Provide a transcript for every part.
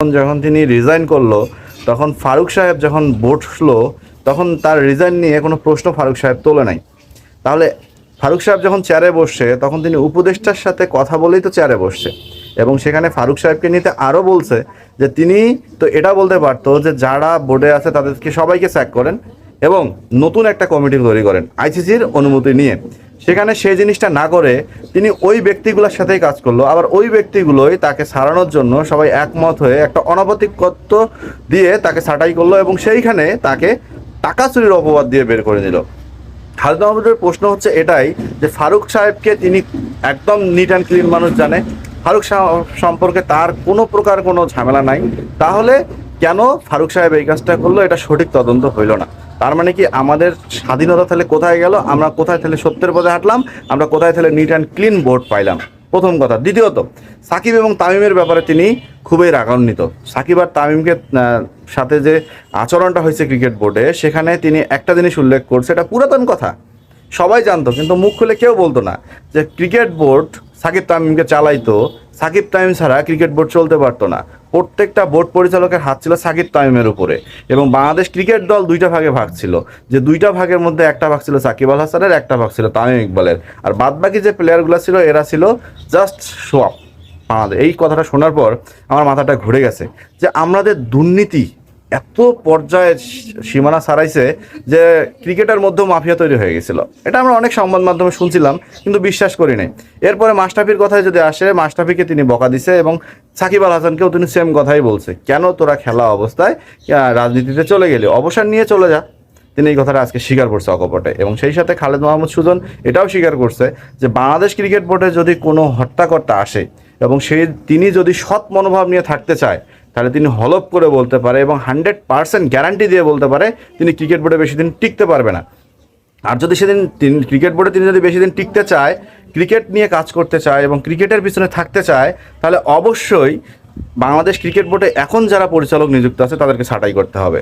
যখন তিনি রিজাইন করলো তখন ফারুক সাহেব যখন বসলো তখন তার রিজাইন নিয়ে কোনো প্রশ্ন ফারুক সাহেব তোলে নাই। তাহলে ফারুক সাহেব যখন চেয়ারে বসছে তখন তিনি উপদেষ্টার সাথে কথা বলেই তো চেয়ারে বসছে, এবং সেখানে ফারুক সাহেবকে নিতে আরও বলছে যে তিনি তো এটা বলতে পারতো যে যারা বোর্ডে আছে তাদেরকে সবাইকে স্যাক করেন এবং নতুন একটা কমিটি তৈরি করেন আইসিসির অনুমতি নিয়ে। সেখানে সেই জিনিসটা না করে তিনি ওই ব্যক্তিগুলোর সাথেই কাজ করলো, আবার ওই ব্যক্তিগুলোই তাকে সারানোর জন্য সবাই একমত হয়ে একটা অনৈতিকত্ব দিয়ে তাকে ছাঁটাই করলো এবং সেইখানে তাকে টাকা চুরির অপবাদ দিয়ে বের করে দিল। খালেদ মাহমুদের প্রশ্ন হচ্ছে এটাই যে ফারুক সাহেবকে তিনি একদম নিট অ্যান্ড ক্লিন মানুষ জানে, ফারুক সম্পর্কে তার কোনো প্রকার কোনো ঝামেলা নাই, তাহলে কেন ফারুক সাহেব এই কাজটা করলো? এটা সঠিক তদন্ত হইল না। তার মানে কি আমাদের স্বাধীনতা তাহলে কোথায় গেল? আমরা কোথায় তাহলে সত্যের পথে হাঁটলাম? আমরা কোথায় তাহলে নিট অ্যান্ড ক্লিন বোর্ড পাইলাম? প্রথম কথা। দ্বিতীয়ত, সাকিব এবং তামিমের ব্যাপারে তিনি খুবই রাগান্বিত। সাকিব আর তামিমকে সাথে যে আচরণটা হয়েছে ক্রিকেট বোর্ডে, সেখানে তিনি একটা জিনিস উল্লেখ করছে, এটা পুরাতন কথা, সবাই জানতো কিন্তু মুখ খুলে কেউ বলতো না, যে ক্রিকেট বোর্ড সাকিব তামিমকে চালাইতো, সাকিব তামিম ছাড়া ক্রিকেট বোর্ড চলতে পারতো না। প্রত্যেকটা বোর্ড পরিচালকের হাত ছিল সাকিব তামিমের উপরে, এবং বাংলাদেশ ক্রিকেট দল দুইটা ভাগে ভাগ ছিল, যে দুইটা ভাগের মধ্যে একটা ভাগ ছিল সাকিব আল হাসানের, একটা ভাগ ছিল তামিম ইকবালের, আর বাদবাকি যে প্লেয়ারগুলো ছিল এরা ছিল জাস্ট শো আপ। আমাদের এই কথাটা শোনার পর আমার মাথাটা ঘুরে গেছে যে আমাদের দুর্নীতি এত পর্যায়ে সীমানা ছাড়াইছে যে ক্রিকেটের মধ্যেও মাফিয়া তৈরি হয়ে গেছিল। এটা আমরা অনেক সংবাদ মাধ্যমে শুনছিলাম কিন্তু বিশ্বাস করি নাই। এরপরে মাশরাফির কথায় যদি আসে, মাশরাফিকে তিনি বকা দিছে এবং সাকিব আল হাসানকেও তিনি সেম কথাই বলছে, কেন তোরা খেলা অবস্থায় রাজনীতিতে চলে গেলি, অবসর নিয়ে চলে যা। তিনি এই কথাটা আজকে স্বীকার করছে অকপটে, এবং সেই সাথে খালেদ মাহমুদ সুজন এটাও স্বীকার করছে যে বাংলাদেশ ক্রিকেট বোর্ডে যদি কোনো হত্যাকর্তা আসে এবং তিনি যদি সৎ মনোভাব নিয়ে থাকতে চায়, তাহলে তিনি হলফ করে বলতে পারে এবং 100% গ্যারান্টি দিয়ে বলতে পারে তিনি ক্রিকেট বোর্ডে বেশি দিন টিকতে পারবে না। আর যদি তিনি ক্রিকেট বোর্ডে তিনি যদি বেশি দিন টিকতে চায়, ক্রিকেট নিয়ে কাজ করতে চায় এবং ক্রিকেটের পিছনে থাকতে চায়, তাহলে অবশ্যই বাংলাদেশ ক্রিকেট বোর্ডে এখন যারা পরিচালক নিযুক্ত আছে তাদেরকে ছাঁটাই করতে হবে।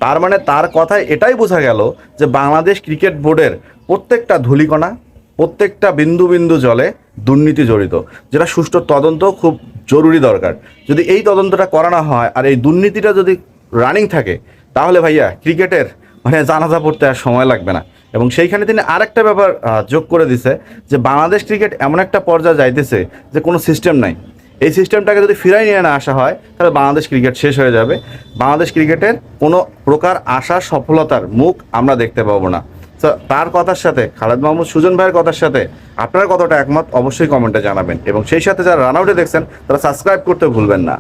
তার মানে তার কথায় এটাই বোঝা গেল যে বাংলাদেশ ক্রিকেট বোর্ডের প্রত্যেকটা ধূলিকণা, প্রত্যেকটা বিন্দু বিন্দু জলে দুর্নীতি জড়িত, যেটা সুষ্ঠু তদন্ত খুব জরুরি দরকার। যদি এই তদন্তটা করানো হয় আর এই দুর্নীতিটা যদি রানিং থাকে, তাহলে ভাইয়া ক্রিকেটের জানাজা পড়তে আর সময় লাগবে না। এবং সেইখানে তিনি আরেকটা ব্যাপার যোগ করে দিছে যে বাংলাদেশ ক্রিকেট এমন একটা পর্যায়ে যাইতেছে যে কোনো সিস্টেম নাই। এই সিস্টেমটাকে যদি ফিরাই নিয়ে না আসা হয় তাহলে বাংলাদেশ ক্রিকেট শেষ হয়ে যাবে। বাংলাদেশ ক্রিকেটের কোনো প্রকার আশা সফলতার মুখ আমরা দেখতে পাবো না। তার কথার সাথে, খালেদ মাহমুদ সুজন ভাইয়ের কথার সাথে আপনার কতটা একমত অবশ্যই কমেন্টে জানাবেন, এবং সেই সাথে যারা রান আউটে দেখছেন তারা সাবস্ক্রাইব করতে ভুলবেন না।